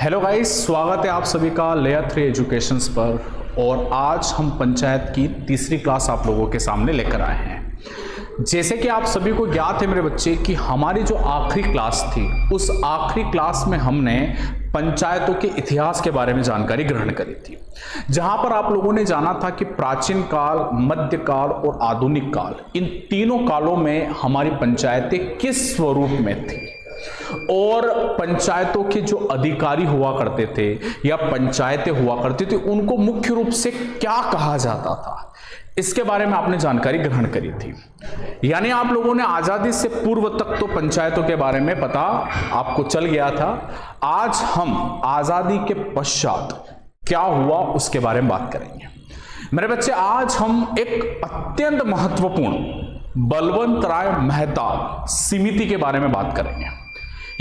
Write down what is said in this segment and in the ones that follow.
Hello guys, स्वागत है आप सभी का लेयर 3 एजुकेशंस पर। और आज हम पंचायत की तीसरी क्लास आप लोगों के सामने लेकर आए हैं। जैसे कि आप सभी को ज्ञात है मेरे बच्चे कि हमारी जो आखिरी क्लास थी, उस आखिरी क्लास में हमने पंचायतों के इतिहास के बारे में जानकारी ग्रहण करी थी, जहां पर आप लोगों ने जाना था कि प्राचीन काल, मध्यकाल और आधुनिक काल, इन तीनों कालों में हमारी पंचायतें किस स्वरूप में थी और पंचायतों के जो अधिकारी हुआ करते थे या पंचायतें हुआ करती थी उनको मुख्य रूप से क्या कहा जाता था, इसके बारे में आपने जानकारी ग्रहण करी थी। यानी आप लोगों ने आजादी से पूर्व तक तो पंचायतों के बारे में पता आपको चल गया था। आज हम आजादी के पश्चात क्या हुआ उसके बारे में बात करेंगे मेरे बच्चे। आज हम एक अत्यंत महत्वपूर्ण बलवंत राय मेहता समिति के बारे में बात करेंगे।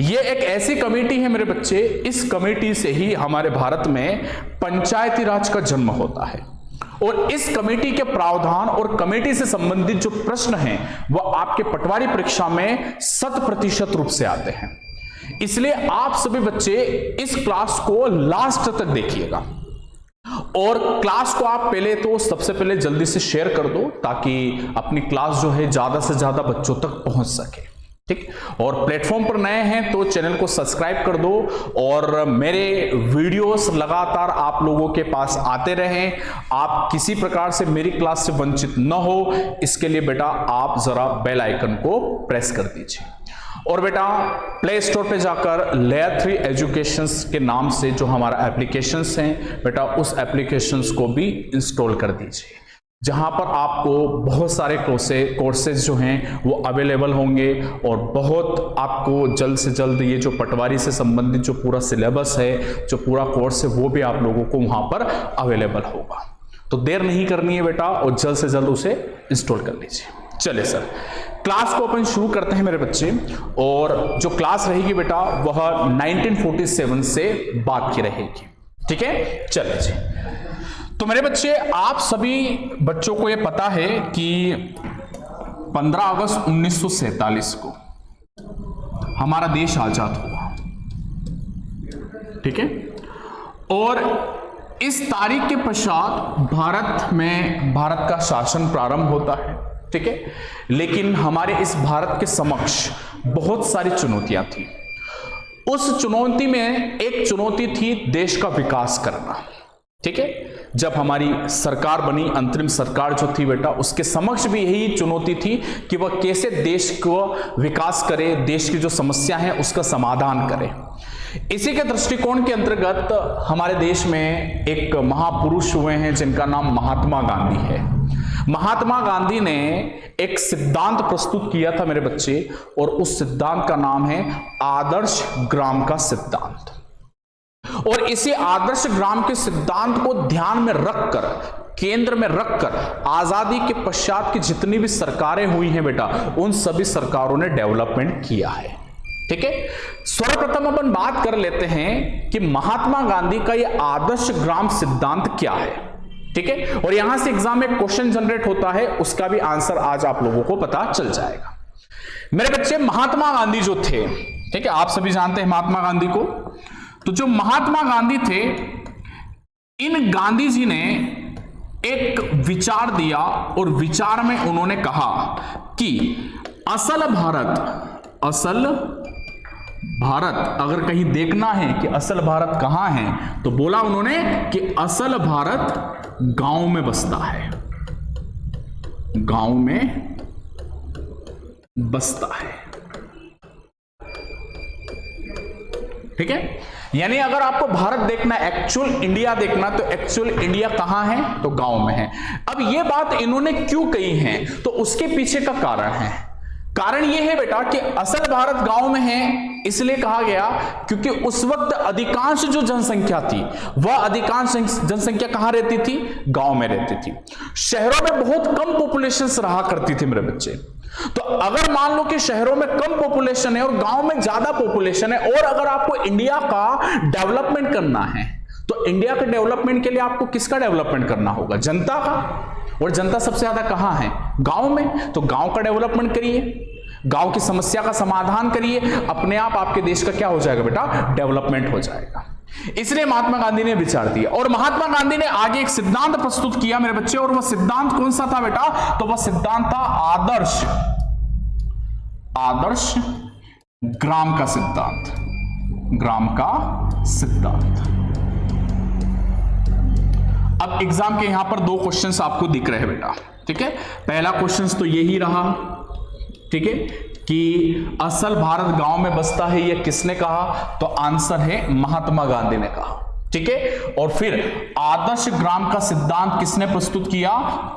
ये एक ऐसी कमेटी है मेरे बच्चे, इस कमेटी से ही हमारे भारत में पंचायती राज का जन्म होता है और इस कमेटी के प्रावधान और कमेटी से संबंधित जो प्रश्न हैं वह आपके पटवारी परीक्षा में 100% रूप से आते हैं। इसलिए आप सभी बच्चे इस क्लास को लास्ट तक देखिएगा और क्लास को आप पहले तो सबसे पहले जल्दी से शेयर कर दो ताकि अपनी क्लास जो है ज्यादा से ज्यादा बच्चों तक पहुंच सके, ठीक। और प्लेटफॉर्म पर नए हैं तो चैनल को सब्सक्राइब कर दो और मेरे वीडियोस लगातार आप लोगों के पास आते रहें। आप किसी प्रकार से मेरी क्लास से वंचित न हो, इसके लिए बेटा आप जरा बेल आइकन को प्रेस कर दीजिए और बेटा प्ले स्टोर पे जाकर लेयर 3 एजुकेशंस के नाम से जो हमारा एप्लीकेशंस हैं बेटा, उस एप्लीकेशंस को भी इंस्टॉल कर दीजिए, जहां पर आपको बहुत सारे कोर्सेज जो हैं वो अवेलेबल होंगे और बहुत आपको जल्द से जल्द ये जो पटवारी से संबंधित जो पूरा सिलेबस है, जो पूरा कोर्स है, वो भी आप लोगों को वहां पर अवेलेबल होगा। तो देर नहीं करनी है बेटा और जल्द से जल्द उसे इंस्टॉल कर लीजिए। चलिए सर, क्लास को अपन शुरू करते हैं मेरे बच्चे। और जो क्लास रहेगी बेटा वह 1947 से बाद की रहेगी, ठीक है। चलिए जी, तो मेरे बच्चे आप सभी बच्चों को यह पता है कि 15 अगस्त 1947 को हमारा देश आजाद हुआ, ठीक है। और इस तारीख के पश्चात भारत का शासन प्रारंभ होता है, ठीक है। लेकिन हमारे इस भारत के समक्ष बहुत सारी चुनौतियां थी। उस चुनौती में एक चुनौती थी देश का विकास करना, ठीक है। जब हमारी सरकार बनी, अंतरिम सरकार जो थी बेटा, उसके समक्ष भी यही चुनौती थी कि वह कैसे देश को विकास करे, देश की जो समस्या है उसका समाधान करे। इसी के दृष्टिकोण के अंतर्गत हमारे देश में एक महापुरुष हुए हैं जिनका नाम महात्मा गांधी है। महात्मा गांधी ने एक सिद्धांत प्रस्तुत किया था मेरे बच्चे और उस सिद्धांत का नाम है आदर्श ग्राम का सिद्धांत। और इसी आदर्श ग्राम के सिद्धांत को ध्यान में रखकर, केंद्र में रखकर आजादी के पश्चात की जितनी भी सरकारें हुई हैं बेटा, उन सभी सरकारों ने डेवलपमेंट किया है, ठीक है। सर्वप्रथम अपन बात कर लेते हैं कि महात्मा गांधी का यह आदर्श ग्राम सिद्धांत क्या है, ठीक है। और यहां से एग्जाम में क्वेश्चन जनरेट होता है, उसका भी आंसर आज आप लोगों को पता चल जाएगा मेरे बच्चे। महात्मा गांधी जो थे, ठीक है, आप सभी जानते हैं महात्मा गांधी को। तो जो महात्मा गांधी थे, इन गांधी जी ने एक विचार दिया और विचार में उन्होंने कहा कि असल भारत अगर कहीं देखना है कि असल भारत कहां है, तो बोला उन्होंने कि असल भारत गांव में बसता है, गांव में बसता है, ठीक है। यानी अगर आपको भारत देखना, एक्चुअल इंडिया देखना, तो एक्चुअल इंडिया कहां है, तो गांव में है। अब ये बात इन्होंने क्यों कही है, तो उसके पीछे का कारण है। कारण यह है बेटा कि असल भारत गांव में है, इसलिए कहा गया क्योंकि उस वक्त अधिकांश जो जनसंख्या थी वह अधिकांश जनसंख्या कहां रहती थी, गांव में रहती थी। शहरों में बहुत कम पॉपुलेशन रहा करती थी मेरे बच्चे। तो अगर मान लो कि शहरों में कम पॉपुलेशन है और गांव में ज्यादा पॉपुलेशन है, और अगर आपको इंडिया का डेवलपमेंट करना है, तो इंडिया के डेवलपमेंट के लिए आपको किसका डेवलपमेंट करना होगा, जनता का। और जनता सबसे ज्यादा कहां है, गांव में। तो गांव का डेवलपमेंट करिए, गांव की समस्या का समाधान करिए, अपने आप आपके देश का क्या हो जाएगा बेटा, डेवलपमेंट हो जाएगा। इसलिए महात्मा गांधी ने विचार दिया और महात्मा गांधी ने आगे एक सिद्धांत प्रस्तुत किया मेरे बच्चे, और वह सिद्धांत कौन सा था बेटा? तो वह सिद्धांत था आदर्श ग्राम का सिद्धांत। ग्राम का सिद्धांत। अब एग्जाम के यहां पर 2 क्वेश्चंस आपको दिख रहे हैं बेटा, ठीक है। पहला क्वेश्चन तो यही रहा, ठीक है, कि असल भारत गांव में बसता है, यह किसने कहा? तो आंसर है महात्मा गांधी ने कहा, ठीक है। और फिर आदर्श ग्राम का सिद्धांत किसने प्रस्तुत किया?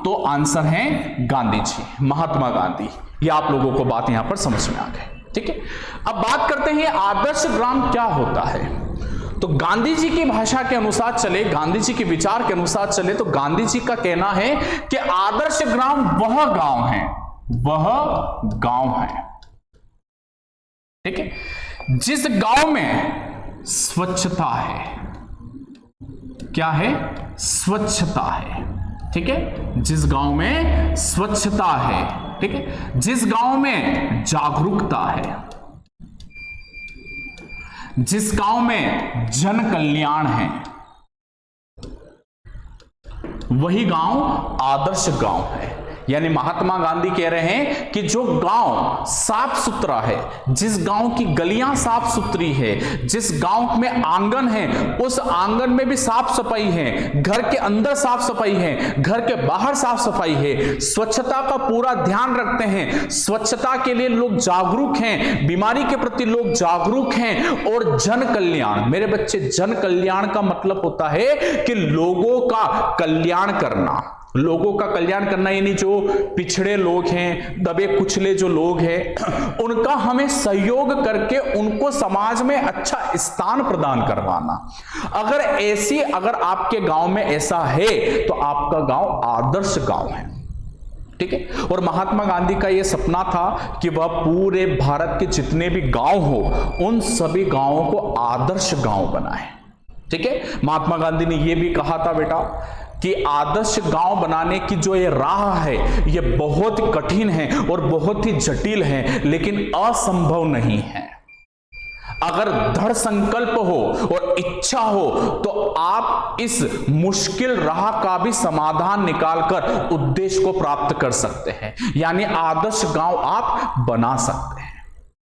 तो आंसर है गांधी जी, महात्मा गांधी। ये आप लोगों को बात यहां पर समझ में आ गई, ठीक है। अब बात करते हैं आदर्श ग्राम क्या होता है। तो गांधी जी की भाषा के अनुसार चले, गांधी जी के विचार के अनुसार चले, तो गांधी जी का कहना है कि आदर्श ग्राम वह गांव है, वह गांव है, ठीक है, जिस गांव में स्वच्छता है। क्या है? स्वच्छता है, ठीक है, जिस गांव में स्वच्छता है, ठीक है, जिस गांव में जागरूकता है, जिस गांव में जन कल्याण है, वही गांव आदर्श गांव है। यानी महात्मा गांधी कह रहे हैं कि जो गांव साफ सुथरा है, जिस गांव की गलियां साफ सुथरी है, जिस गांव में आंगन है उस आंगन में भी साफ सफाई है, घर के अंदर साफ सफाई है, घर के बाहर साफ सफाई है, स्वच्छता का पूरा ध्यान रखते हैं, स्वच्छता के लिए लोग जागरूक हैं, बीमारी के प्रति लोग जागरूक हैं, और जन कल्याण, मेरे बच्चे, जन कल्याण का मतलब होता है कि लोगों का कल्याण करना। लोगों का कल्याण करना यानी जो पिछड़े लोग हैं, दबे कुचले जो लोग हैं, उनका हमें सहयोग करके उनको समाज में अच्छा स्थान प्रदान करवाना। अगर आपके गांव में ऐसा है तो आपका गांव आदर्श गांव है, ठीक है। और महात्मा गांधी का यह सपना था कि वह पूरे भारत के जितने भी गांव हो उन सभी गांवों को आदर्श गांव बनाए, ठीक है। महात्मा गांधी ने यह भी कहा था बेटा कि आदर्श गांव बनाने की जो ये राह है ये बहुत कठिन है और बहुत ही जटिल है, लेकिन असंभव नहीं है। अगर दृढ़ संकल्प हो और इच्छा हो तो आप इस मुश्किल राह का भी समाधान निकालकर उद्देश्य को प्राप्त कर सकते हैं, यानी आदर्श गांव आप बना सकते हैं,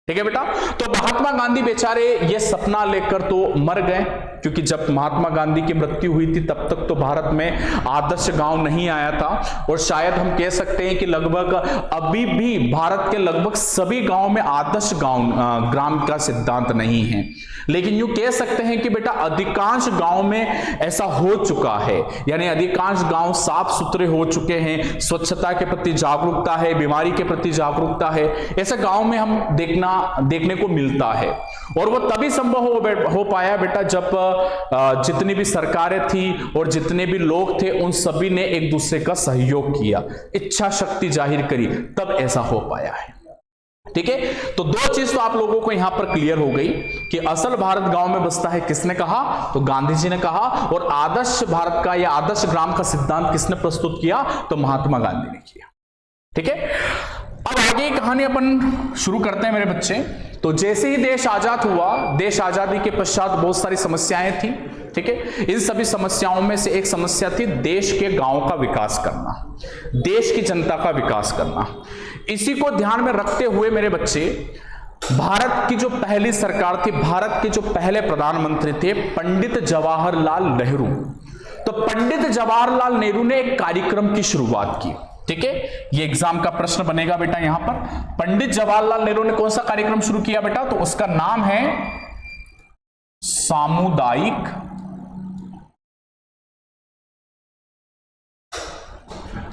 ठीक है बेटा। तो महात्मा गांधी बेचारे ये सपना लेकर तो मर गए, क्योंकि जब महात्मा गांधी की मृत्यु हुई थी तब तक तो भारत में आदर्श गांव नहीं आया था, और शायद हम कह सकते हैं कि लगभग अभी भी भारत के लगभग सभी गांव में आदर्श ग्राम का सिद्धांत नहीं है। लेकिन यूं कह सकते हैं कि बेटा अधिकांश गांव में ऐसा हो चुका है, यानी अधिकांश गांव साफ सुथरे हो चुके हैं, स्वच्छता के प्रति जागरूकता है, बीमारी के प्रति जागरूकता है, ऐसे गांव में हम देखने को मिलता है। और वो तभी संभव हो पाया बेटा जब जितनी भी सरकारें थी और जितने भी लोग थे उन सभी ने एक दूसरे का सहयोग किया, इच्छा शक्ति जाहिर करी, तब ऐसा हो पाया है, ठीक है। तो 2 चीज तो आप लोगों को यहां पर क्लियर हो गई कि असल भारत गांव में बसता है, किसने कहा? तो गांधी जी ने कहा। और आदर्श भारत का या आदर्श ग्राम का सिद्धांत किसने प्रस्तुत किया? तो महात्मा गांधी ने किया, ठीक है। अब आगे कहानी अपन शुरू करते हैं मेरे बच्चे। तो जैसे ही देश आजाद हुआ, देश आजादी के पश्चात बहुत सारी समस्याएं थी, ठीक है। इन सभी समस्याओं में से एक समस्या थी देश के गांव का विकास करना, देश की जनता का विकास करना। इसी को ध्यान में रखते हुए मेरे बच्चे, भारत की जो पहली सरकार थी, भारत के जो पहले प्रधानमंत्री थे पंडित जवाहरलाल नेहरू, तो पंडित जवाहरलाल नेहरू ने एक कार्यक्रम की शुरुआत की, ठीक है। ये एग्जाम का प्रश्न बनेगा बेटा यहां पर। पंडित जवाहरलाल नेहरू ने कौन सा कार्यक्रम शुरू किया बेटा? तो उसका नाम है सामुदायिक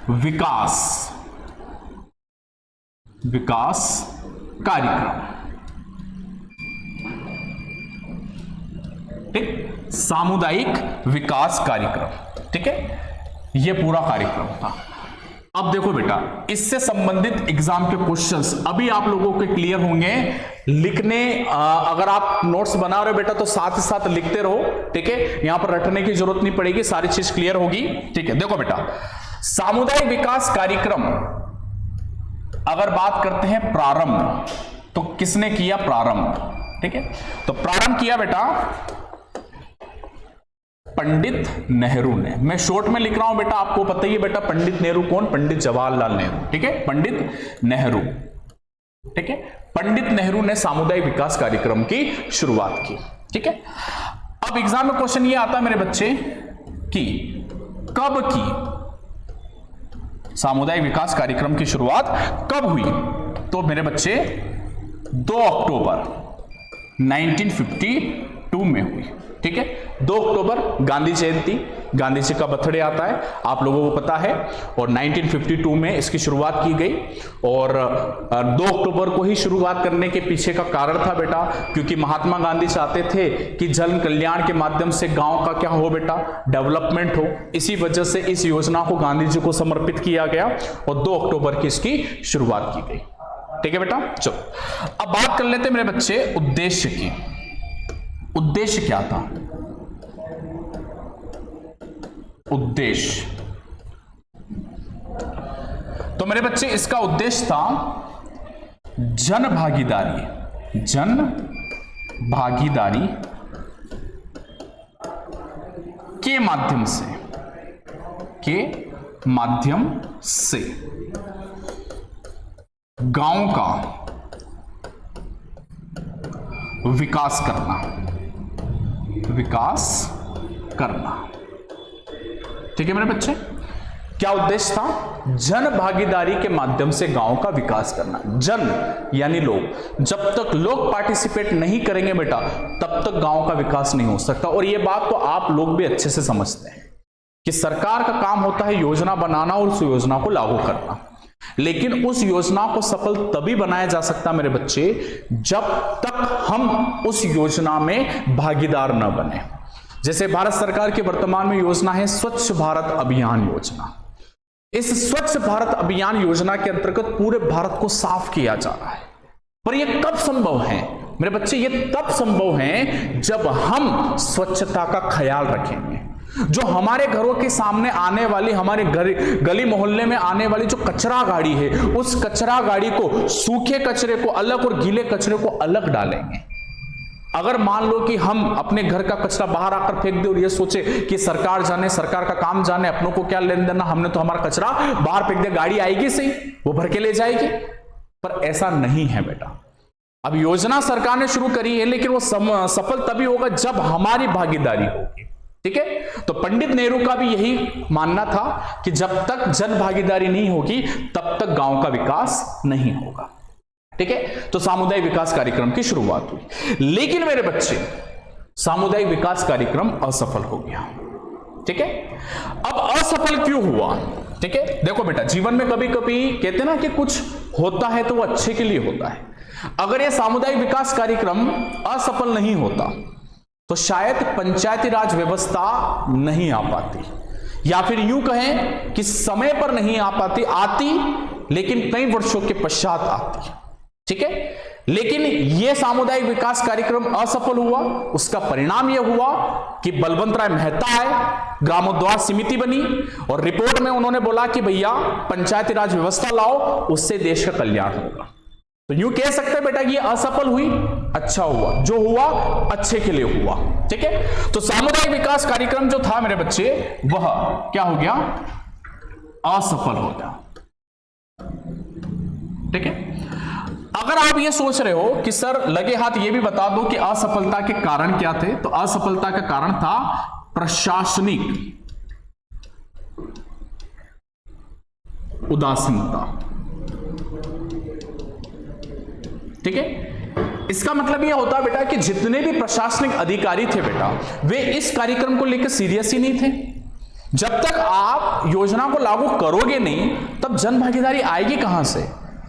विकास कार्यक्रम, ठीक, सामुदायिक विकास कार्यक्रम, ठीक है। यह पूरा कार्यक्रम था। अब देखो बेटा, इससे संबंधित एग्जाम के क्वेश्चंस अभी आप लोगों के क्लियर होंगे लिखने। अगर आप नोट्स बना रहे हो बेटा तो साथ ही साथ लिखते रहो, ठीक है। यहां पर रटने की जरूरत नहीं पड़ेगी, सारी चीज क्लियर होगी, ठीक है। देखो बेटा, सामुदायिक विकास कार्यक्रम अगर बात करते हैं प्रारंभ, तो किसने किया प्रारंभ? ठीक है, तो प्रारंभ किया बेटा पंडित नेहरू ने। मैं शॉर्ट में लिख रहा हूं बेटा, आपको पता ही है बेटा पंडित नेहरू कौन, पंडित जवाहरलाल नेहरू, ठीक है, पंडित नेहरू, ठीक है। पंडित नेहरू ने सामुदायिक विकास कार्यक्रम की शुरुआत की, ठीक है। अब एग्जाम में क्वेश्चन ये आता है मेरे बच्चे कि कब की सामुदायिक विकास कार्यक्रम की शुरुआत कब हुई, तो मेरे बच्चे 2 अक्टूबर 1952 में हुई, ठीक है। 2 अक्टूबर गांधी जयंती, गांधी जी का बर्थडे आता है, आप लोगों को पता है, और 1952 में इसकी शुरुआत की गई। और 2 अक्टूबर को ही शुरुआत करने के पीछे का कारण था बेटा, क्योंकि महात्मा गांधी चाहते थे कि जन कल्याण के माध्यम से गांव का क्या हो बेटा, डेवलपमेंट हो। इसी वजह से इस योजना को गांधी जी को समर्पित किया गया और 2 अक्टूबर की इसकी शुरुआत की गई, ठीक है बेटा। चलो अब बात कर लेते हैं मेरे बच्चे उद्देश्य की। उद्देश्य क्या था? उद्देश्य, तो मेरे बच्चे इसका उद्देश्य था जन भागीदारी, जन भागीदारी के माध्यम से गांव का विकास करना, ठीक है मेरे बच्चे। क्या उद्देश्य था? जन भागीदारी के माध्यम से गांव का विकास करना। जन यानी लोग, जब तक लोग पार्टिसिपेट नहीं करेंगे बेटा तब तक गांव का विकास नहीं हो सकता। और यह बात तो आप लोग भी अच्छे से समझते हैं कि सरकार का काम होता है योजना बनाना और उस योजना को लागू करना, लेकिन उस योजना को सफल तभी बनाया जा सकता मेरे बच्चे जब तक हम उस योजना में भागीदार न बने। जैसे भारत सरकार की वर्तमान में योजना है स्वच्छ भारत अभियान योजना। इस स्वच्छ भारत अभियान योजना के अंतर्गत पूरे भारत को साफ किया जा रहा है, पर यह कब संभव है मेरे बच्चे? यह तब संभव है जब हम स्वच्छता का ख्याल रखेंगे। जो हमारे घरों के सामने आने वाली, हमारे गली मोहल्ले में आने वाली जो कचरा गाड़ी है, उस कचरा गाड़ी को, सूखे कचरे को अलग और गीले कचरे को अलग डालेंगे। अगर मान लो कि हम अपने घर का कचरा बाहर आकर फेंक दे और ये सोचे कि सरकार जाने, सरकार का काम जाने, अपनों को क्या लेन देना, हमने तो हमारा कचरा बाहर फेंक दिया, गाड़ी आएगी सही, वो भर के ले जाएगी। पर ऐसा नहीं है बेटा। अब योजना सरकार ने शुरू करी है, लेकिन वो सफल तभी होगा जब हमारी भागीदारी होगी, ठीक है। तो पंडित नेहरू का भी यही मानना था कि जब तक जन भागीदारी नहीं होगी तब तक गांव का विकास नहीं होगा, ठीक है। तो सामुदायिक विकास कार्यक्रम की शुरुआत हुई, लेकिन मेरे बच्चे सामुदायिक विकास कार्यक्रम असफल हो गया, ठीक है। अब असफल क्यों हुआ? ठीक है, देखो बेटा, जीवन में कभी कभी कहते ना कि कुछ होता है तो वो अच्छे के लिए होता है। अगर ये सामुदायिक विकास कार्यक्रम असफल नहीं होता तो शायद पंचायती राज व्यवस्था नहीं आ पाती, या फिर यूं कहें कि समय पर नहीं आ पाती, आती लेकिन कई वर्षों के पश्चात आती, ठीक है। लेकिन यह सामुदायिक विकास कार्यक्रम असफल हुआ। उसका परिणाम यह हुआ कि बलवंत राय मेहता आए, ग्रामोद्धार समिति बनी और रिपोर्ट में उन्होंने बोला कि भैया पंचायती राज व्यवस्था लाओ, उससे देश का कल्याण होगा। तो यूं कह सकते हैं बेटा कि यह असफल हुई, अच्छा हुआ, जो हुआ अच्छे के लिए हुआ, ठीक है। तो सामुदायिक विकास कार्यक्रम जो था मेरे बच्चे, वह क्या हो गया? असफल हो गया, ठीक है। अगर आप ये सोच रहे हो कि सर लगे हाथ ये भी बता दो कि असफलता के कारण क्या थे, तो असफलता का कारण था प्रशासनिक उदासीनता, ठीक है। इसका मतलब यह होता बेटा कि जितने भी प्रशासनिक अधिकारी थे बेटा, वे इस कार्यक्रम को लेकर सीरियस ही नहीं थे। जब तक आप योजना को लागू करोगे नहीं तब जन भागीदारी आएगी कहां से?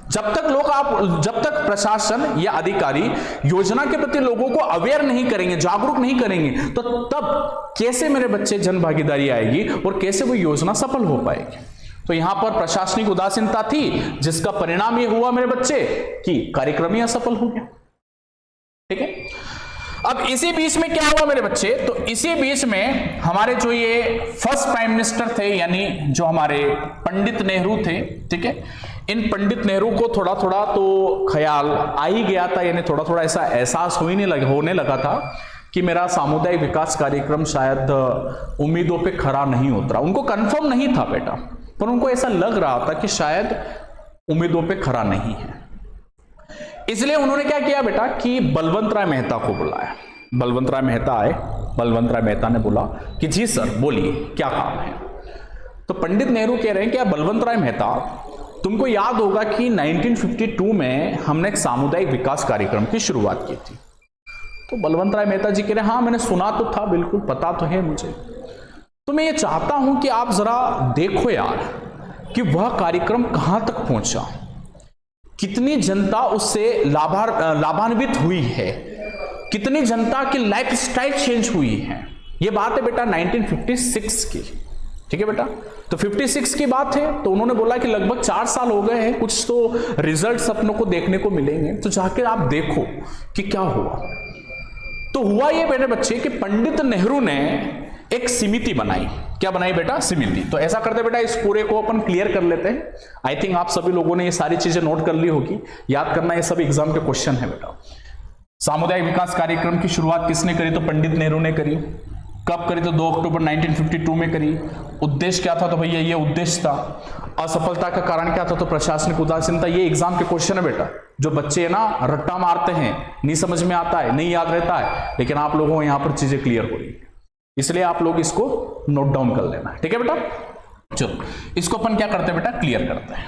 जब तक प्रशासन या अधिकारी योजना के प्रति लोगों को अवेयर नहीं करेंगे, जागरूक नहीं करेंगे, तो तब कैसे मेरे बच्चे जन भागीदारी आएगी और कैसे वो योजना सफल हो पाएगी? तो यहां पर प्रशासनिक उदासीनता थी, जिसका परिणाम यह हुआ मेरे बच्चे कि कार्यक्रम ही असफल हो गया, ठीक है। अब इसी बीच में क्या हुआ मेरे बच्चे? तो इसी बीच में हमारे जो ये फर्स्ट प्राइम मिनिस्टर थे, यानी जो हमारे पंडित नेहरू थे, ठीक है, इन पंडित नेहरू को थोड़ा थोड़ा तो ख्याल आ ही गया था, यानी थोड़ा थोड़ा ऐसा एहसास होने लगा था कि मेरा सामुदायिक विकास कार्यक्रम शायद उम्मीदों पे खरा नहीं उतरा। उनको कंफर्म नहीं था बेटा, पर उनको ऐसा लग रहा था कि शायद उम्मीदों पे खरा नहीं है। इसलिए उन्होंने क्या किया बेटा कि बलवंत राय मेहता को बुलाया। बलवंत राय मेहता आए। बलवंत राय मेहता ने बोला कि जी सर बोलिए क्या काम है। तो पंडित नेहरू कह रहे हैं कि बलवंत राय मेहता, तुमको याद होगा कि 1952 में हमने एक सामुदायिक विकास कार्यक्रम की शुरुआत की थी। तो बलवंत राय मेहता जी कह रहे हैं हाँ मैंने सुना तो था, बिल्कुल पता तो है मुझे। तो मैं ये चाहता हूं कि आप जरा देखो यार कि वह कार्यक्रम कहां तक पहुंचा, कितनी जनता उससे लाभान्वित हुई है, कितनी जनता की लाइफस्टाइल चेंज हुई है। ये बात है बेटा 1956 की, ठीक है बेटा। तो 56 की बात है, तो उन्होंने बोला कि लगभग 4 साल हो गए हैं, कुछ तो रिजल्ट्स अपनों को देखने को मिलेंगे, तो जाके आप देखो कि क्या हुआ। तो हुआ ये मेरे बच्चे कि पंडित नेहरू ने एक समिति बनाई। क्या बनाई बेटा? समिति। तो ऐसा करते बेटा इस पूरे को अपन क्लियर कर लेते हैं। आई थिंक आप सभी लोगों ने ये सारी चीजें नोट कर ली होगी, याद करना ये सब एग्जाम के क्वेश्चन है बेटा। सामुदायिक विकास कार्यक्रम की शुरुआत किसने करी? तो पंडित नेहरू ने करी। कब करी? तो 2 अक्टूबर 1952 में करी। उद्देश्य क्या था? तो भैया ये उद्देश्य था। असफलता का कारण क्या था? तो प्रशासनिक उदासीनता। ये एग्जाम के क्वेश्चन है बेटा, जो बच्चे है ना रट्टा मारते हैं, नहीं समझ में आता है, नहीं याद रहता है, लेकिन आप लोगों को यहां पर चीजें क्लियर हो रही है, इसलिए आप लोग इसको नोट डाउन कर लेना, ठीक है बेटा। चलो इसको अपन क्या करते हैं बेटा? क्लियर करते हैं,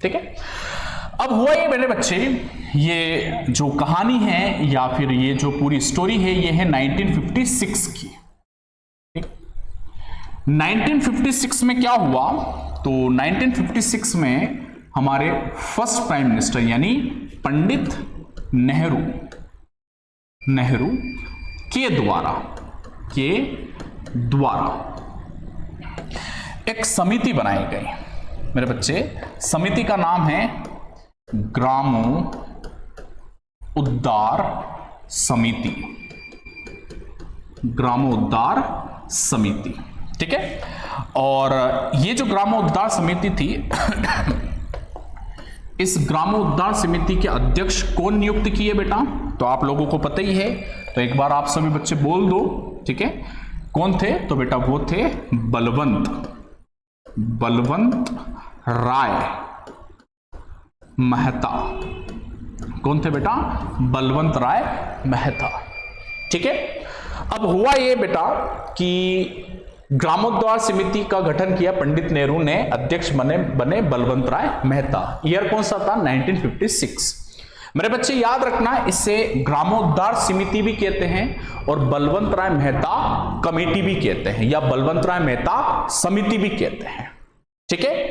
ठीक है। अब हुआ ये मेरे बच्चे, ये जो कहानी है या फिर ये जो पूरी स्टोरी है ये है 1956 की। 1956 में क्या हुआ? तो 1956 में हमारे फर्स्ट प्राइम मिनिस्टर यानी पंडित नेहरू के द्वारा एक समिति बनाई गई मेरे बच्चे। समिति का नाम है ग्रामोद्धार समिति। ग्रामोद्धार समिति, ठीक है। और ये जो ग्रामोद्धार समिति थी इस ग्रामोद्धार समिति के अध्यक्ष कौन नियुक्त किए बेटा? तो आप लोगों को पता ही है, तो एक बार आप सभी बच्चे बोल दो, ठीक है। कौन थे? तो बेटा वो थे बलवंत राय मेहता। कौन थे बेटा? बलवंत राय मेहता, ठीक है। अब हुआ ये बेटा कि ग्रामोद्धार समिति का गठन किया पंडित नेहरू ने, अध्यक्ष बने बलवंत राय मेहता। ईयर कौन सा था? 1956। मेरे बच्चे याद रखना, इसे ग्रामोद्धार समिति भी कहते हैं और बलवंत राय मेहता कमेटी भी कहते हैं या बलवंत राय मेहता समिति भी कहते हैं, ठीक है।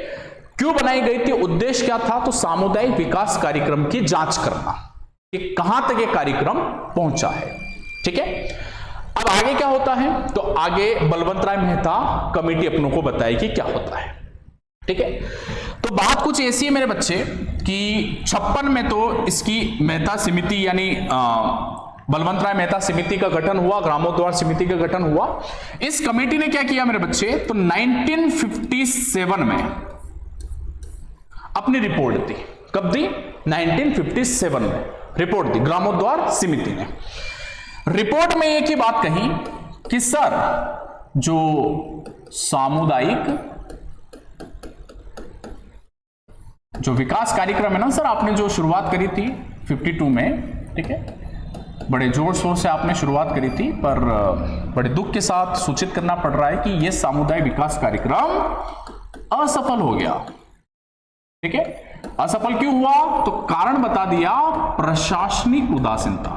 क्यों बनाई गई थी? उद्देश्य क्या था? तो सामुदायिक विकास कार्यक्रम की जांच करना कि कहां तक ये कार्यक्रम पहुंचा है, ठीक है। अब आगे क्या होता है? तो आगे बलवंत राय मेहता कमेटी अपनों को बताएगी क्या होता है, ठीक है। तो बात कुछ ऐसी है मेरे बच्चे कि 56 में तो इसकी मेहता समिति यानी बलवंत राय मेहता समिति का गठन हुआ, ग्रामोद्धार समिति का गठन हुआ। इस कमेटी ने क्या किया मेरे बच्चे? तो 1957 में अपनी रिपोर्ट दी। कब दी? 1957 में रिपोर्ट दी ग्रामोद्धार समिति ने। रिपोर्ट में एक ही बात कही कि सर जो सामुदायिक जो विकास कार्यक्रम है ना सर, आपने जो शुरुआत करी थी 52 में, ठीक है, बड़े जोर शोर से आपने शुरुआत करी थी, पर बड़े दुख के साथ सूचित करना पड़ रहा है कि यह सामुदायिक विकास कार्यक्रम असफल हो गया, ठीक है। असफल क्यों हुआ? तो कारण बता दिया, प्रशासनिक उदासीनता।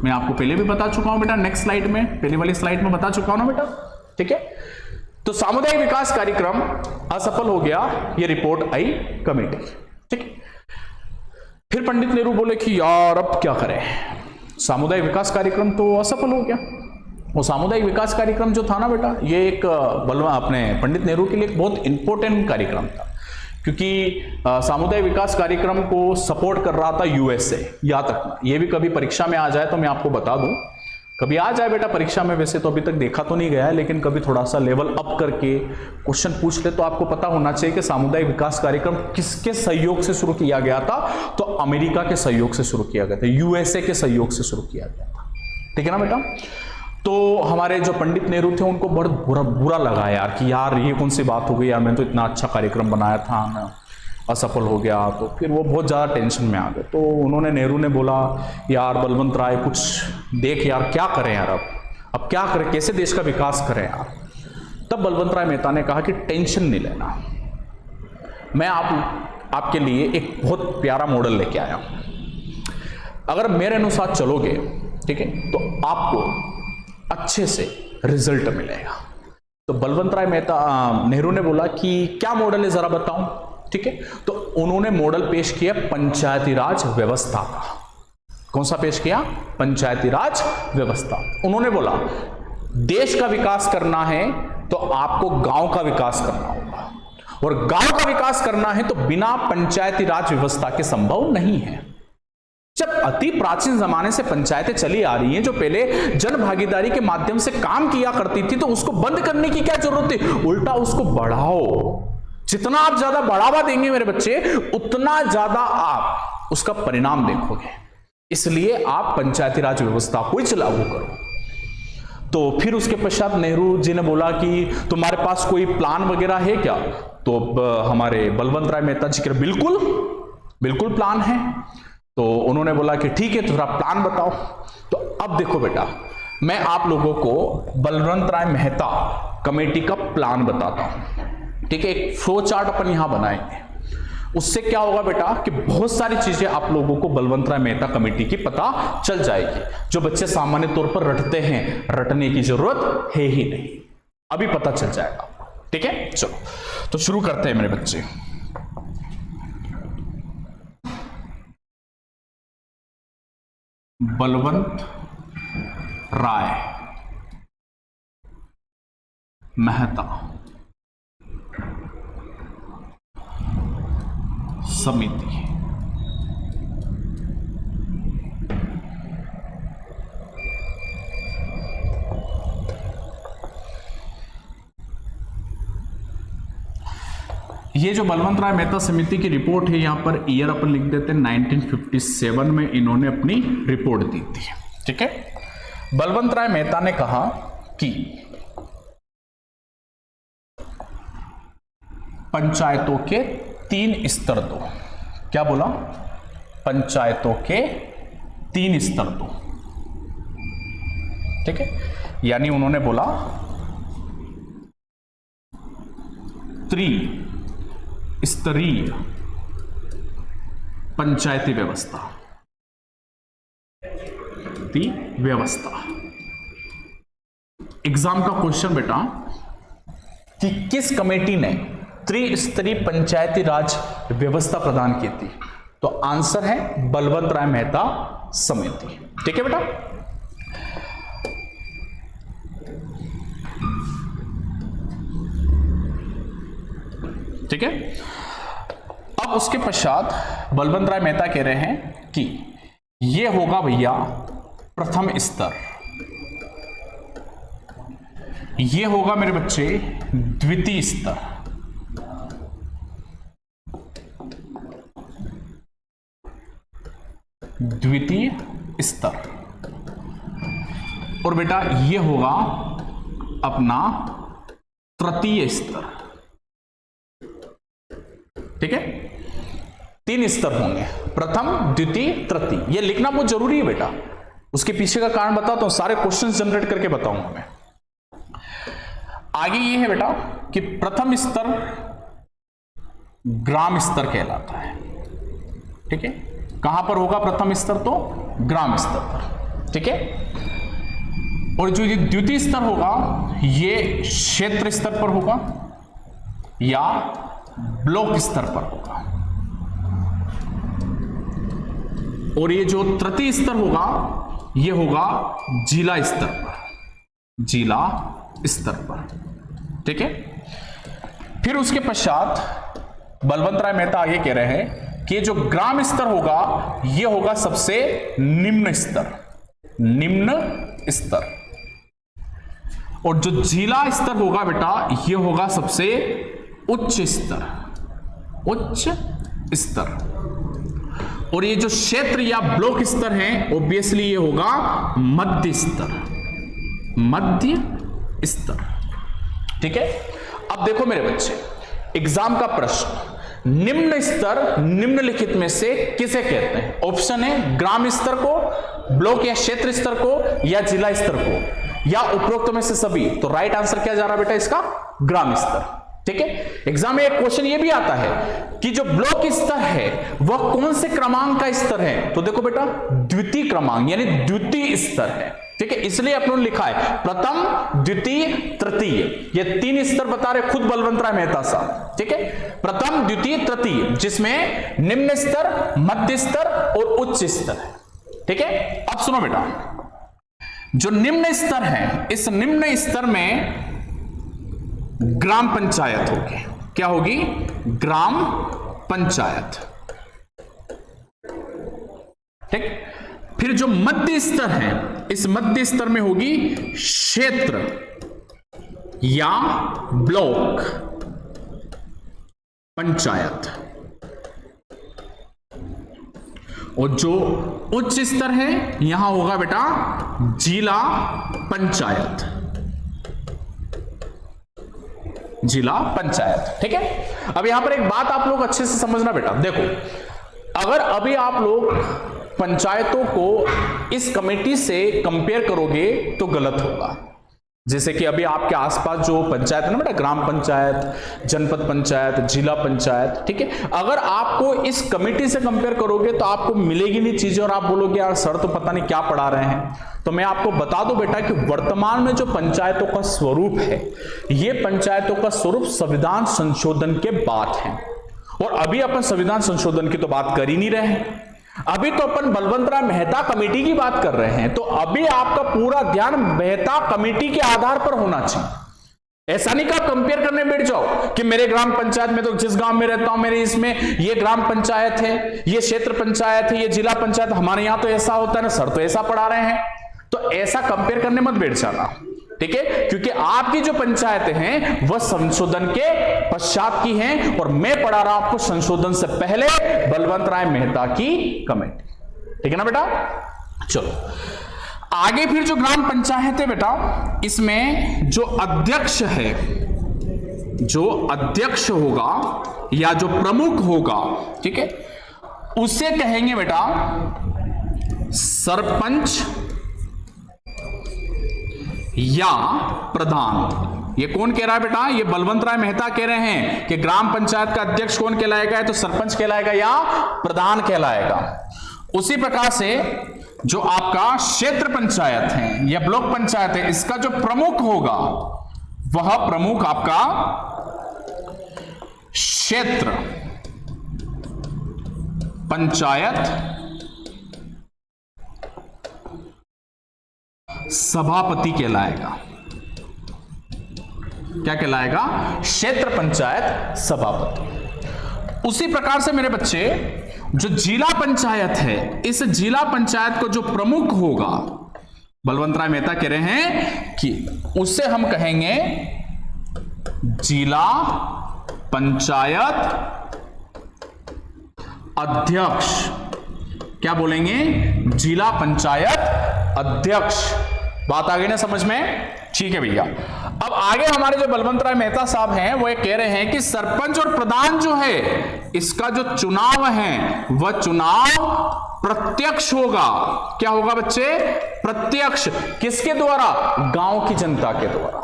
मैं आपको पहले भी बता चुका हूं बेटा, नेक्स्ट स्लाइड में, पहले वाली स्लाइड में बता चुका हूं ना बेटा, ठीक है। तो सामुदायिक विकास कार्यक्रम असफल हो गया, ये रिपोर्ट आई कमेटी, ठीक है। फिर पंडित नेहरू बोले कि यार अब क्या करें, सामुदायिक विकास कार्यक्रम तो असफल हो गया। वो सामुदायिक विकास कार्यक्रम जो था ना बेटा, ये एक अपने पंडित नेहरू के लिए एक बहुत इंपॉर्टेंट कार्यक्रम था, क्योंकि सामुदायिक विकास कार्यक्रम को सपोर्ट कर रहा था यूएसए। याद रखना, ये भी कभी परीक्षा में आ जाए तो मैं आपको बता दूं, कभी आ जाए बेटा परीक्षा में, वैसे तो अभी तक देखा तो नहीं गया है, लेकिन कभी थोड़ा सा लेवल अप करके क्वेश्चन पूछ ले तो आपको पता होना चाहिए कि सामुदायिक विकास कार्यक्रम किसके सहयोग से शुरू किया गया था। तो अमेरिका के सहयोग से शुरू किया गया था, यूएसए के सहयोग से शुरू किया गया था, ठीक है ना बेटा। तो हमारे जो पंडित नेहरू थे उनको बहुत बुरा लगा यार कि यार ये कौन सी बात हो गई यार, मैंने तो इतना अच्छा कार्यक्रम बनाया था, मैं असफल हो गया। तो फिर वो बहुत ज़्यादा टेंशन में आ गए। तो उन्होंने, नेहरू ने बोला यार बलवंत राय कुछ देख यार, क्या करें यार, अब क्या करें, कैसे देश का विकास करें यार। तब बलवंत राय मेहता ने कहा कि टेंशन नहीं लेना, मैं आपके लिए एक बहुत प्यारा मॉडल लेके आया हूं। अगर मेरे अनुसार चलोगे, ठीक है, तो आपको अच्छे से रिजल्ट मिलेगा। तो बलवंत राय मेहता, नेहरू ने बोला कि क्या मॉडल है जरा बताऊं, ठीक है। तो उन्होंने मॉडल पेश किया पंचायती राज व्यवस्था का। कौन सा पेश किया? पंचायती राज व्यवस्था। उन्होंने बोला देश का विकास करना है तो आपको गांव का विकास करना होगा, और गांव का विकास करना है तो बिना पंचायती राज व्यवस्था के संभव नहीं है। जब अति प्राचीन जमाने से पंचायतें चली आ रही हैं, जो पहले जन भागीदारी के माध्यम से काम किया करती थी, तो उसको बंद करने की क्या जरूरत थी? उल्टा उसको बढ़ाओ। जितना आप ज्यादा बढ़ावा देंगे मेरे बच्चे, उतना ज्यादा आप उसका परिणाम देखोगे। इसलिए आप पंचायती राज व्यवस्था को ही लागू करो। तो फिर उसके पश्चात नेहरू जी ने बोला कि तुम्हारे पास कोई प्लान वगैरह है क्या? तो हमारे बलवंत राय मेहता जी के बिल्कुल प्लान है। तो उन्होंने बोला कि ठीक है, थोड़ा प्लान बताओ। तो अब देखो बेटा, मैं आप लोगों को बलवंत राय मेहता कमेटी का प्लान बताता हूं, ठीक है। एक फ्लो चार्ट अपन यहां बनाएंगे। उससे क्या होगा बेटा कि बहुत सारी चीजें आप लोगों को बलवंत राय मेहता कमेटी की पता चल जाएगी, जो बच्चे सामान्य तौर पर रटते हैं, रटने की जरूरत है ही नहीं, अभी पता चल जाएगा, ठीक है। चलो तो शुरू करते हैं मेरे बच्चे। बलवंत राय मेहता समिति। ये जो बलवंत राय मेहता समिति की रिपोर्ट है, यहां पर ईयर अपन लिख देते हैं 1957 में इन्होंने अपनी रिपोर्ट दी थी, ठीक है। बलवंत राय मेहता ने कहा कि पंचायतों के 3 स्तर दो। क्या बोला? पंचायतों के 3 स्तर दो, ठीक है। यानी उन्होंने बोला त्रिस्तरीय पंचायती व्यवस्था। व्यवस्था एग्जाम का क्वेश्चन बेटा कि किस कमेटी ने त्रिस्तरीय पंचायती राज व्यवस्था प्रदान की थी? तो आंसर है बलवंत राय मेहता समिति, ठीक है बेटा। ठीक है। अब उसके पश्चात बलवंत राय मेहता कह रहे हैं कि यह होगा भैया प्रथम स्तर, यह होगा मेरे बच्चे द्वितीय स्तर, द्वितीय स्तर, और बेटा यह होगा अपना तृतीय स्तर, ठीक है। 3 स्तर होंगे, प्रथम, द्वितीय, तृतीय। यह लिखना बहुत जरूरी है बेटा। उसके पीछे का कारण बताता हूं, सारे क्वेश्चंस जनरेट करके बताऊंगा मैं। आगे ये है बेटा कि प्रथम स्तर ग्राम स्तर कहलाता है, ठीक है। कहां पर होगा प्रथम स्तर? तो ग्राम स्तर पर, ठीक है। और जो ये द्वितीय स्तर होगा ये क्षेत्र स्तर पर होगा या ब्लॉक स्तर पर होगा, और ये जो तृतीय स्तर होगा ये होगा जिला स्तर पर, जिला स्तर पर, ठीक है। फिर उसके पश्चात बलवंत राय मेहता आगे कह रहे हैं कि जो ग्राम स्तर होगा ये होगा सबसे निम्न स्तर, निम्न स्तर, और जो जिला स्तर होगा बेटा ये होगा सबसे उच्च स्तर, उच्च स्तर, और ये जो क्षेत्र या ब्लॉक स्तर है ऑब्वियसली ये होगा मध्य स्तर, मध्य स्तर। ठीक है, अब देखो मेरे बच्चे, एग्जाम का प्रश्न, निम्न स्तर निम्नलिखित में से किसे कहते हैं? ऑप्शन है ग्राम स्तर को, ब्लॉक या क्षेत्र स्तर को, या जिला स्तर को, या उपरोक्त में से सभी। तो राइट आंसर क्या जा रहा बेटा इसका? ग्राम स्तर। ठीक है, एग्जाम में एक क्वेश्चन ये भी आता है कि जो ब्लॉक स्तर है वह कौन से क्रमांक का स्तर है? तो देखो बेटा, द्वितीय क्रमांक यानी द्वितीय स्तर है। ठीक है, इसलिए अपने लिखा है प्रथम, द्वितीय, तृतीय, ये 3 स्तर बता रहे खुद बलवंत राय मेहता साहब। ठीक है, प्रथम, द्वितीय, तृतीय, जिसमें निम्न स्तर, मध्य स्तर और उच्च स्तर है। ठीक है, अब सुनो बेटा, जो निम्न स्तर है, इस निम्न स्तर में ग्राम पंचायत होगी। क्या होगी? ग्राम पंचायत। ठीक, फिर जो मध्य स्तर है, इस मध्य स्तर में होगी क्षेत्र या ब्लॉक पंचायत। और जो उच्च स्तर है यहां होगा बेटा जिला पंचायत। जिला पंचायत। ठीक है, अब यहां पर एक बात आप लोग अच्छे से समझना बेटा, देखो अगर अभी आप लोग पंचायतों को इस कमेटी से कंपेयर करोगे तो गलत होगा। जैसे कि अभी आपके आसपास जो पंचायत है ना बेटा, ग्राम पंचायत, जनपद पंचायत, जिला पंचायत, ठीक है, अगर आपको इस कमेटी से कंपेयर करोगे तो आपको मिलेगी नहीं चीजें और आप बोलोगे यार सर तो पता नहीं क्या पढ़ा रहे हैं। तो मैं आपको बता दूं बेटा कि वर्तमान में जो पंचायतों का स्वरूप है, ये पंचायतों का स्वरूप संविधान संशोधन के बाद है। और अभी अपन संविधान संशोधन की तो बात कर ही नहीं रहे हैं, अभी तो अपन बलवंत राय मेहता कमेटी की बात कर रहे हैं। तो अभी आपका पूरा ध्यान मेहता कमेटी के आधार पर होना चाहिए। ऐसा नहीं कि आप कंपेयर करने बैठ जाओ कि मेरे ग्राम पंचायत में, तो जिस गांव में रहता हूं मेरे इसमें ये ग्राम पंचायत है, ये क्षेत्र पंचायत है, ये जिला पंचायत, हमारे यहां तो ऐसा होता है ना सर, तो ऐसा पढ़ा रहे हैं। तो ऐसा कंपेयर करने मत बैठ जाना, ठीक है, क्योंकि आपकी जो पंचायतें हैं वह संशोधन के पश्चात की हैं और मैं पढ़ा रहा हूं आपको संशोधन से पहले बलवंत राय मेहता की कमेटी। ठीक है ना बेटा, चलो आगे। फिर जो ग्राम पंचायत है बेटा, इसमें जो अध्यक्ष है, जो अध्यक्ष होगा या जो प्रमुख होगा, ठीक है, उसे कहेंगे बेटा सरपंच या प्रधान। ये कौन कह रहा है बेटा? ये बलवंत राय मेहता कह रहे हैं कि ग्राम पंचायत का अध्यक्ष कौन कहलाएगा, तो सरपंच कहलाएगा या प्रधान कहलाएगा। उसी प्रकार से जो आपका क्षेत्र पंचायत है या ब्लॉक पंचायत है, इसका जो प्रमुख होगा वह प्रमुख आपका क्षेत्र पंचायत सभापति कहलाएगा। क्या कहलाएगा? क्षेत्र पंचायत सभापति। उसी प्रकार से मेरे बच्चे जो जिला पंचायत है, इस जिला पंचायत को जो प्रमुख होगा, बलवंत राय मेहता कह रहे हैं कि उसे हम कहेंगे जिला पंचायत अध्यक्ष। क्या बोलेंगे? जिला पंचायत अध्यक्ष। बात आ गई ना समझ में? ठीक है भैया। अब आगे हमारे जो बलवंत राय मेहता साहब हैं वो कह रहे हैं कि सरपंच और प्रधान जो है, इसका जो चुनाव है वह चुनाव प्रत्यक्ष होगा। क्या होगा बच्चे? प्रत्यक्ष। किसके द्वारा? गांव की जनता के द्वारा।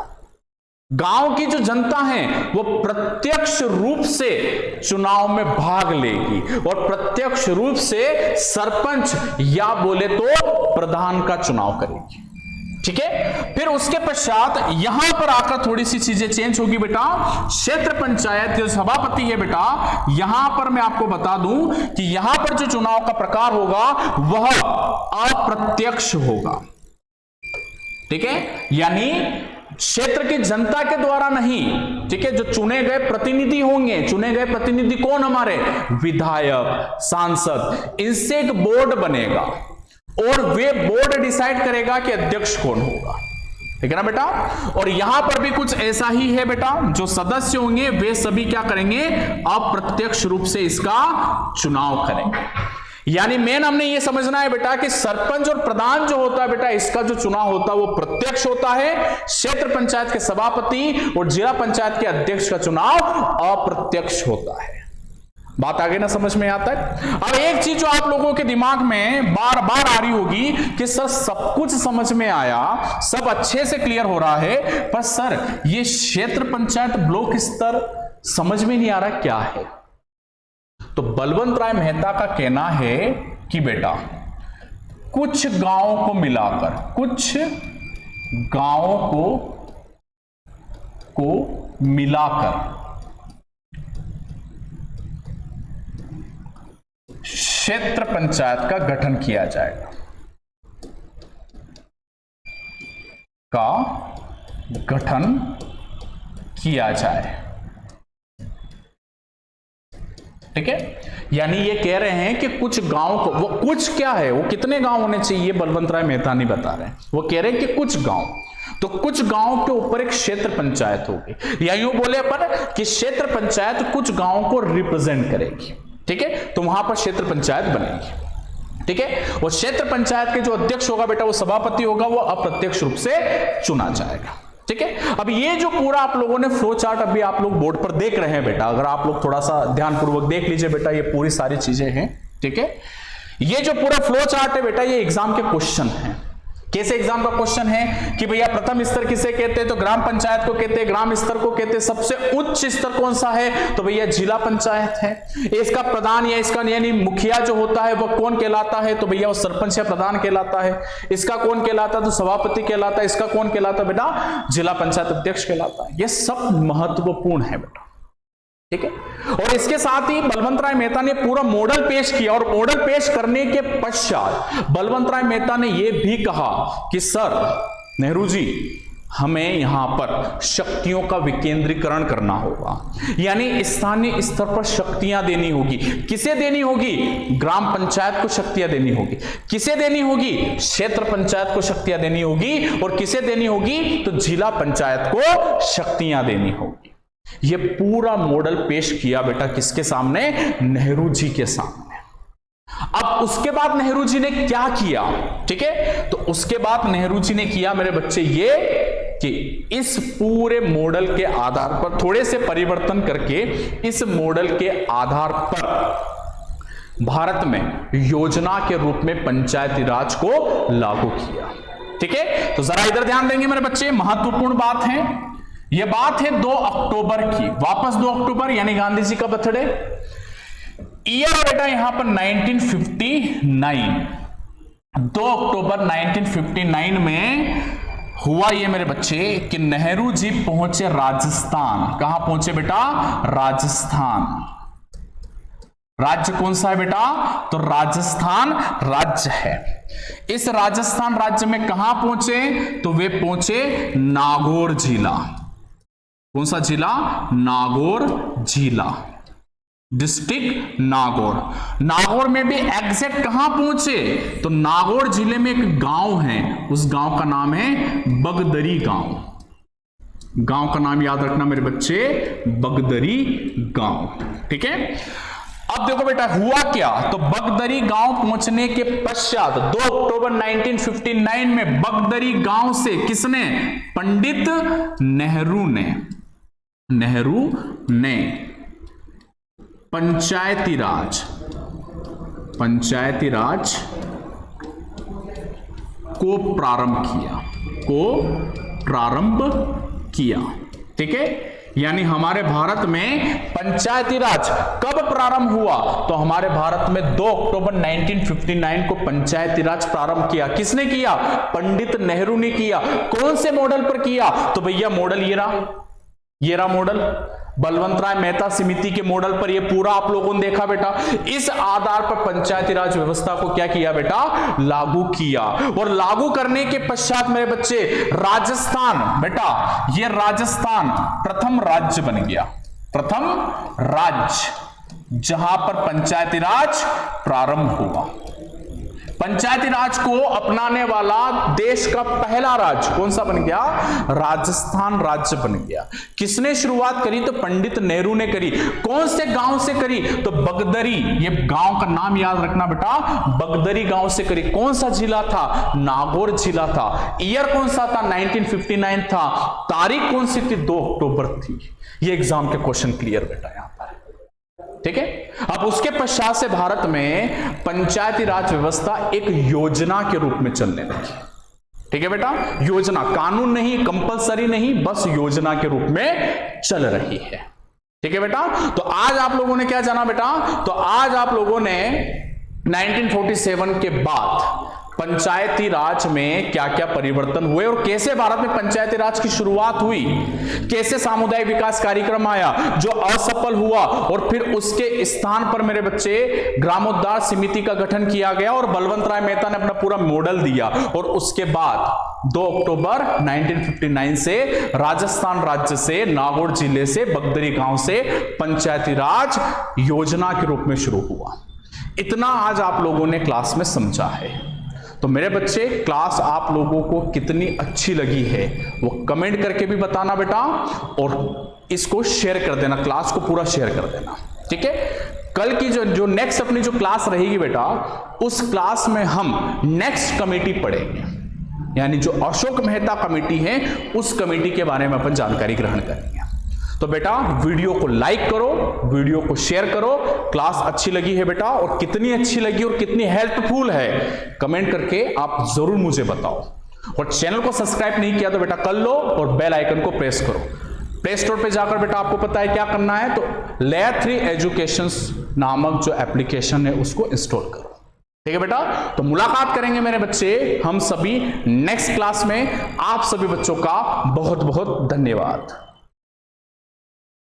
गांव की जो जनता है वो प्रत्यक्ष रूप से चुनाव में भाग लेगी और प्रत्यक्ष रूप से सरपंच या बोले तो प्रधान का चुनाव करेगी। ठीक है, फिर उसके पश्चात यहां पर आकर थोड़ी सी चीजें चेंज होगी बेटा। क्षेत्र पंचायत जो सभापति है बेटा, यहां पर मैं आपको बता दूं कि यहां पर जो चुनाव का प्रकार होगा वह अप्रत्यक्ष होगा। ठीक है, यानी क्षेत्र की जनता के द्वारा नहीं, ठीक है, जो चुने गए प्रतिनिधि होंगे, चुने गए प्रतिनिधि कौन? हमारे विधायक, सांसद, इनसे एक बोर्ड बनेगा और वे बोर्ड डिसाइड करेगा कि अध्यक्ष कौन होगा। ठीक है ना बेटा? और यहां पर भी कुछ ऐसा ही है बेटा, जो सदस्य होंगे वे सभी क्या करेंगे? अप्रत्यक्ष रूप से इसका चुनाव करेंगे। यानी मेन हमने ये समझना है बेटा कि सरपंच और प्रधान जो होता है बेटा, इसका जो चुनाव होता है वो प्रत्यक्ष होता है, क्षेत्र पंचायत के सभापति और जिला पंचायत के अध्यक्ष का चुनाव अप्रत्यक्ष होता है। बात आगे ना समझ में आता है। अब एक चीज जो आप लोगों के दिमाग में बार बार आ रही होगी कि सर सब कुछ समझ में आया, सब अच्छे से क्लियर हो रहा है, पर सर ये क्षेत्र पंचायत ब्लॉक स्तर समझ में नहीं आ रहा क्या है। तो बलवंत राय मेहता का कहना है कि बेटा कुछ गांवों को मिलाकर, कुछ गांवों को मिलाकर क्षेत्र पंचायत का गठन किया जाएगा, जाए। ठीक है, यानी ये कह रहे हैं कि कुछ गांव को, वो कुछ क्या है, वो कितने गांव होने चाहिए बलवंत राय मेहता नहीं बता रहे हैं, वो कह रहे हैं कि कुछ गांव, तो कुछ गांव के ऊपर एक क्षेत्र पंचायत होगी, या यूं बोले अपन कि क्षेत्र पंचायत कुछ गांवों को रिप्रेजेंट करेगी। ठीक है, तो वहां पर क्षेत्र पंचायत बनेगी। ठीक है, और क्षेत्र पंचायत के जो अध्यक्ष होगा बेटा, वो सभापति होगा, वो अप्रत्यक्ष रूप से चुना जाएगा। ठीक है, अब ये जो पूरा आप लोगों ने फ्लो चार्ट अभी आप लोग बोर्ड पर देख रहे हैं बेटा, अगर आप लोग थोड़ा सा ध्यानपूर्वक देख लीजिए बेटा, ये पूरी सारी चीजें हैं। ठीक है, ये जो पूरा फ्लो चार्ट है बेटा, ये एग्जाम के क्वेश्चन है। कैसे एग्जाम का क्वेश्चन है कि भैया प्रथम स्तर किसे कहते हैं, तो ग्राम पंचायत को कहते हैं, ग्राम स्तर को कहते हैं। सबसे उच्च स्तर कौन सा है, तो भैया जिला पंचायत है। इसका प्रधान या इसका यानी मुखिया जो होता है वो कौन कहलाता है, तो भैया वो सरपंच या प्रधान कहलाता है। इसका कौन कहलाता है, तो सभापति कहलाता है। इसका कौन कहलाता है बेटा, जिला पंचायत अध्यक्ष कहलाता है। ये सब महत्वपूर्ण है बेटा। ठीक है, और इसके साथ ही बलवंत राय मेहता ने पूरा मॉडल पेश किया, और मॉडल पेश करने के पश्चात बलवंत राय मेहता ने यह भी कहा कि सर नेहरू जी, हमें यहां पर शक्तियों का विकेंद्रीकरण करना होगा, यानी स्थानीय स्तर पर शक्तियां देनी होगी। किसे देनी होगी, ग्राम पंचायत को शक्तियां देनी होगी। किसे देनी होगी, क्षेत्र पंचायत को शक्तियां देनी होगी। और किसे देनी होगी, तो जिला पंचायत को शक्तियां देनी होगी। ये पूरा मॉडल पेश किया बेटा किसके सामने, नेहरू जी के सामने। अब उसके बाद नेहरू जी ने क्या किया, ठीक है, तो उसके बाद नेहरू जी ने किया मेरे बच्चे ये कि इस पूरे मॉडल के आधार पर थोड़े से परिवर्तन करके इस मॉडल के आधार पर भारत में योजना के रूप में पंचायती राज को लागू किया। ठीक है, तो जरा इधर ध्यान देंगे मेरे बच्चे, महत्वपूर्ण बात है। यह बात है 2 अक्टूबर की, वापस 2 अक्टूबर यानी गांधी जी का बर्थडे। ईयर बेटा यहां पर 1959, 2 अक्टूबर 1959 में हुआ ये मेरे बच्चे कि नेहरू जी पहुंचे राजस्थान। कहां पहुंचे बेटा, राजस्थान। राज्य कौन सा है बेटा, तो राजस्थान राज्य है। इस राजस्थान राज्य में कहां पहुंचे, तो वे पहुंचे नागौर जिला। कौन सा जिला, नागौर जिला, डिस्ट्रिक्ट नागौर। नागौर में भी एग्जैक्ट कहां पहुंचे, तो नागौर जिले में एक गांव है, उस गांव का नाम है बगदरी गांव। गांव का नाम याद रखना मेरे बच्चे, बगदरी गांव। ठीक है, अब देखो बेटा हुआ क्या, तो बगदरी गांव पहुंचने के पश्चात 2 अक्टूबर 1959 में बगदरी गांव से किसने, पंडित नेहरू ने पंचायती राज को प्रारंभ किया। ठीक है, यानी हमारे भारत में पंचायती राज कब प्रारंभ हुआ, तो हमारे भारत में 2 अक्टूबर 1959 को पंचायती राज प्रारंभ किया। किसने किया, पंडित नेहरू ने किया। कौन से मॉडल पर किया, तो भैया मॉडल ये रहा मॉडल, बलवंत राय मेहता समिति के मॉडल पर ये पूरा आप लोगों ने देखा बेटा। इस आधार पर पंचायती राज व्यवस्था को क्या किया बेटा, लागू किया। और लागू करने के पश्चात मेरे बच्चे राजस्थान, बेटा ये राजस्थान प्रथम राज्य बन गया, प्रथम राज्य जहां पर पंचायती राज प्रारंभ हुआ। पंचायती राज को अपनाने वाला देश का पहला राज्य कौन सा बन गया? राजस्थान राज्य बन गया। किसने शुरुआत करी? तो पंडित नेहरू ने करी। कौन से गांव से करी? तो बगदरी, ये गांव का नाम याद रखना बेटा, बगदरी गांव से करी। कौन सा जिला था? नागौर जिला था। ईयर कौन सा था? 1959 था। तारीख कौन सी थी? 2 अक्टूबर थी। ये एग्जाम के क्वेश्चन क्लियर बेटा यहां पर, ठीक है। अब उसके पश्चात से भारत में पंचायती राज व्यवस्था एक योजना के रूप में चलने लगी, ठीक है बेटा। योजना, कानून नहीं, कंपलसरी नहीं, बस योजना के रूप में चल रही है, ठीक है बेटा। तो आज आप लोगों ने क्या जाना बेटा? तो आज आप लोगों ने 1947 के बाद पंचायती राज में क्या क्या परिवर्तन हुए और कैसे भारत में पंचायती राज की शुरुआत हुई, कैसे सामुदायिक विकास कार्यक्रम आया जो असफल हुआ और फिर उसके स्थान पर मेरे बच्चे ग्रामोद्धार समिति का गठन किया गया और बलवंत राय मेहता ने अपना पूरा मॉडल दिया और उसके बाद 2 अक्टूबर 1959 से राजस्थान राज्य से, नागौर जिले से, बगदरी गांव से पंचायती राज योजना के रूप में शुरू हुआ। इतना आज आप लोगों ने क्लास में समझा है। तो मेरे बच्चे, क्लास आप लोगों को कितनी अच्छी लगी है वो कमेंट करके भी बताना बेटा, और इसको शेयर कर देना, क्लास को पूरा शेयर कर देना, ठीक है। कल की जो नेक्स्ट अपनी जो क्लास रहेगी बेटा, उस क्लास में हम नेक्स्ट कमेटी पढ़ेंगे, यानी जो अशोक मेहता कमेटी है उस कमेटी के बारे में अपन जानकारी ग्रहण करेंगे। तो बेटा वीडियो को लाइक करो, वीडियो को शेयर करो। क्लास अच्छी लगी है बेटा, और कितनी अच्छी लगी और कितनी हेल्पफुल है कमेंट करके आप जरूर मुझे बताओ। और चैनल को सब्सक्राइब नहीं किया तो बेटा कर लो और बेल आइकन को प्रेस करो। प्ले स्टोर पे जाकर बेटा आपको पता है क्या करना है, तो लेयर 3 एजुकेशन नामक जो एप्लीकेशन है उसको इंस्टॉल करो, ठीक है बेटा। तो मुलाकात करेंगे मेरे बच्चे हम सभी नेक्स्ट क्लास में। आप सभी बच्चों का बहुत बहुत धन्यवाद।